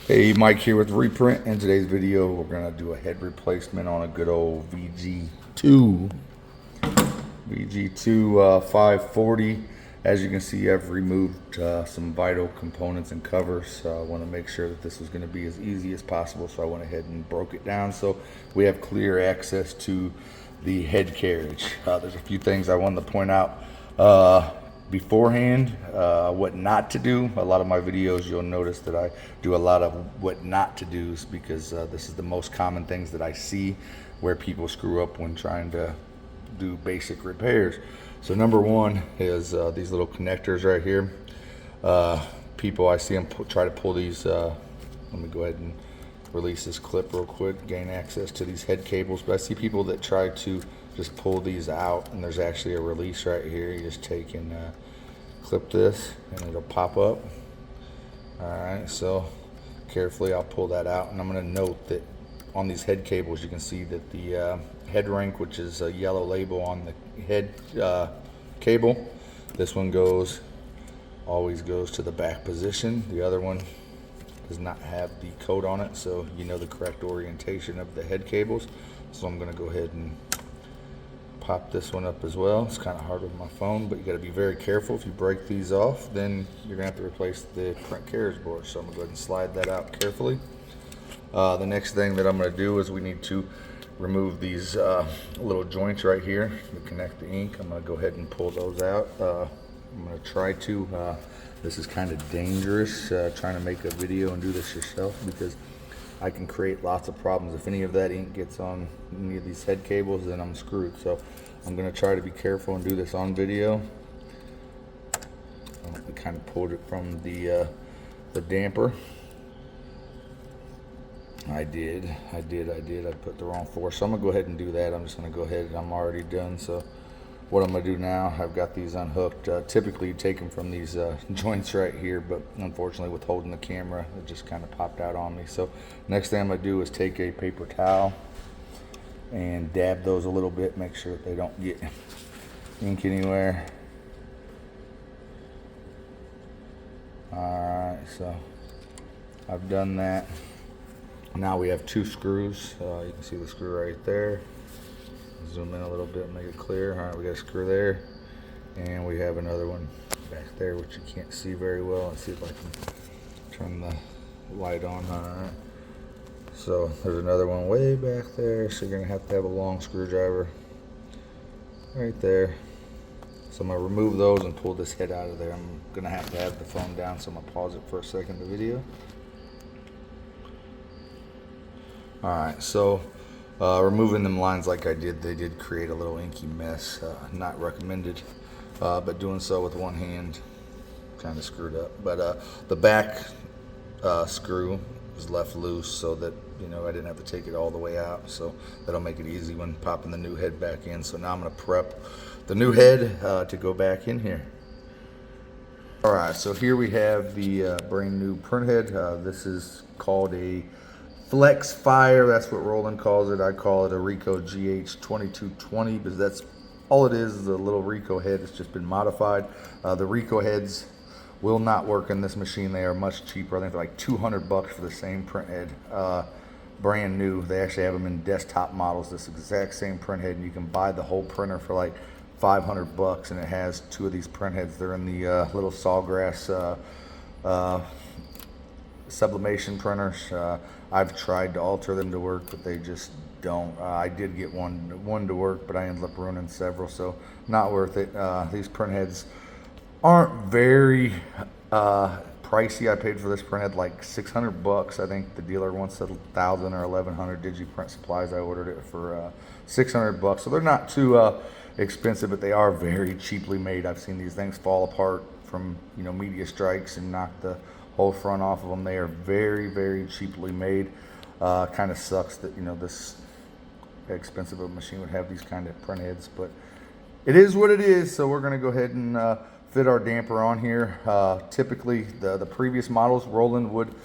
Hey, Mike here with Reprint. In today's video, we're going to do a head replacement on a good old VG2. VG2 540. As you can see, I've removed some vital components and covers. I want to make sure that this was going to be as easy as possible, so I went ahead and broke it down so we have clear access to the head carriage. There's a few things I wanted to point out beforehand, what not to do. A lot of my videos, you'll notice that I do a lot of what not to do's because this is the most common things that I see where people screw up when trying to do basic repairs. So number one is these little connectors right here. People, I see them try to pull these. Let me go ahead and release this clip real quick, gain access to these head cables. But I see people that try to just pull these out, and there's actually a release right here. You just take and clip this and it'll pop up. All right, so carefully I'll pull that out, and I'm going to note that on these head cables you can see that the head rank, which is a yellow label on the head cable, this one always goes to the back position. The other one does not have the code on it, so you know the correct orientation of the head cables. So I'm going to go ahead and pop this one up as well. It's kind of hard with my phone, but you got to be very careful. If you break these off, then you're going to have to replace the print carriage board. So I'm going to go ahead and slide that out carefully. The next thing that I'm going to do is we need to remove these little joints right here to connect the ink. I'm going to go ahead and pull those out. I'm going to try to, this is kind of dangerous, trying to make a video and do this yourself, because I can create lots of problems. If any of that ink gets on any of these head cables, then I'm screwed. So I'm going to try to be careful and do this on video. I kind of pulled it from the damper. I did. I put the wrong force. So I'm going to go ahead and do that. I'm just going to go ahead. I'm already done. So what I'm going to do now, I've got these unhooked. Typically you take them from these joints right here, but unfortunately with holding the camera, it just kind of popped out on me. So next thing I'm going to do is take a paper towel and dab those a little bit, make sure that they don't get ink anywhere. Alright, so I've done that. Now we have two screws. You can see the screw right there. Zoom in a little bit, make it clear. All right, we got a screw there, and we have another one back there, which you can't see very well. Let's see if I can turn the light on. All right. So there's another one way back there. So you're gonna have to have a long screwdriver right there. So I'm gonna remove those and pull this head out of there. I'm gonna have to have the phone down, so I'm gonna pause it for a second, the video. Alright, so removing them lines like I did, they did create a little inky mess. Not recommended, but doing so with one hand kind of screwed up. But the back screw was left loose so that, you know, I didn't have to take it all the way out. So that'll make it easy when popping the new head back in. So now I'm going to prep the new head to go back in here. Alright, so here we have the brand new Printhead. This is called a Flex Fire. That's what Roland calls it. I call it a Ricoh GH2220 because that's all it is a little Ricoh head. It's just been modified. The Ricoh heads will not work in this machine. They are much cheaper. I think they're like $200 for the same print head. Brand new. They actually have them in desktop models, this exact same print head, and you can buy the whole printer for like $500, and it has two of these print heads. They're in the little Sawgrass sublimation printers. I've tried to alter them to work, but they just don't. I did get one to work, but I ended up ruining several, so not worth it. These print heads aren't very pricey. I paid for this print head like $600. I think the dealer once said 1,000 or 1,100. DigiPrint Supplies, I ordered it for $600, so they're not too expensive, but they are very cheaply made. I've seen these things fall apart from, you know, media strikes and knock the whole front off of them. They are very, very cheaply made. Kind of sucks that, you know, this expensive of a machine would have these kind of print heads, but it is what it is. So we're going to go ahead and fit our damper on here. Typically, the previous models, Roland would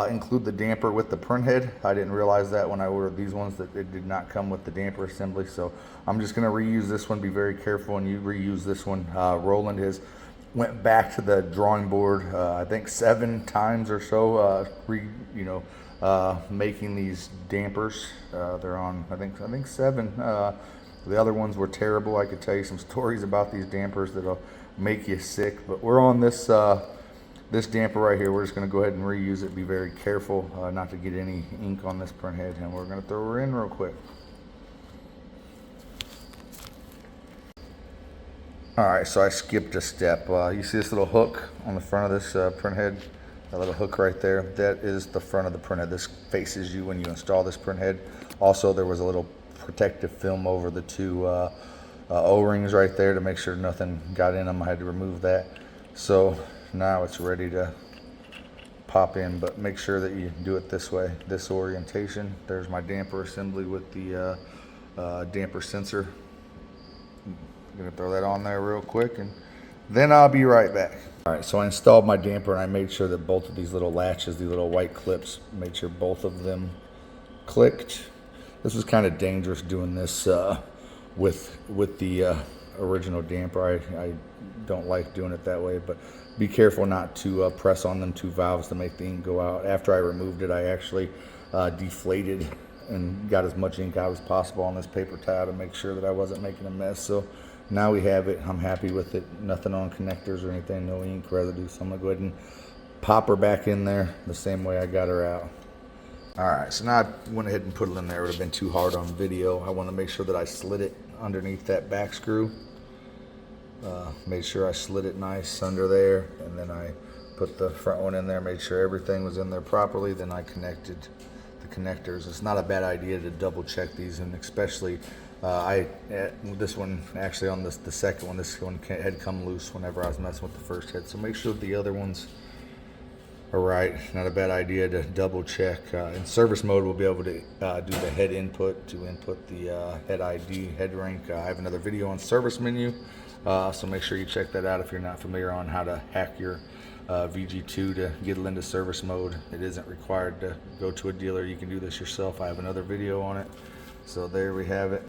include the damper with the print head. I didn't realize that when I ordered these ones, that it did not come with the damper assembly. So I'm just going to reuse this one. Be very careful when you reuse this one. Roland has went back to the drawing board, I think 7 times or so, making these dampers. They're on, I think 7. The other ones were terrible. I could tell you some stories about these dampers that'll make you sick. But we're on this this damper right here. We're just going to go ahead and reuse it. Be very careful not to get any ink on this printhead, and we're going to throw her in real quick. Alright, so I skipped a step. You see this little hook on the front of this printhead? That little hook right there, that is the front of the printhead. This faces you when you install this printhead. Also, there was a little protective film over the 2 O-rings right there to make sure nothing got in them. I had to remove that. So now it's ready to pop in, but make sure that you do it this way, this orientation. There's my damper assembly with the damper sensor. I'm gonna throw that on there real quick, and then I'll be right back. All right, so I installed my damper, and I made sure that both of these little latches, these little white clips, made sure both of them clicked. This was kind of dangerous doing this with the original damper. I don't like doing it that way, but be careful not to press on them 2 valves to make the ink go out. After I removed it, I actually deflated and got as much ink out as possible on this paper towel to make sure that I wasn't making a mess. So now we have it. I'm happy with it. Nothing on connectors or anything, no ink residue. So I'm gonna go ahead and pop her back in there the same way I got her out. All right, so now I went ahead and put it in there. It would have been too hard on video. I want to make sure that I slid it underneath that back screw. Made sure I slid it nice under there, and then I put the front one in there, made sure everything was in there properly. Then I connected the connectors. It's not a bad idea to double check these, and especially this one actually on the second one, this one had come loose whenever I was messing with the first head. So make sure that the other ones are right. Not a bad idea to double check. In service mode, we'll be able to do the head input to input the head ID, head rank. I have another video on service menu, so make sure you check that out if you're not familiar on how to hack your VG2 to get it into service mode. It isn't required to go to a dealer. You can do this yourself. I have another video on it. So there we have it.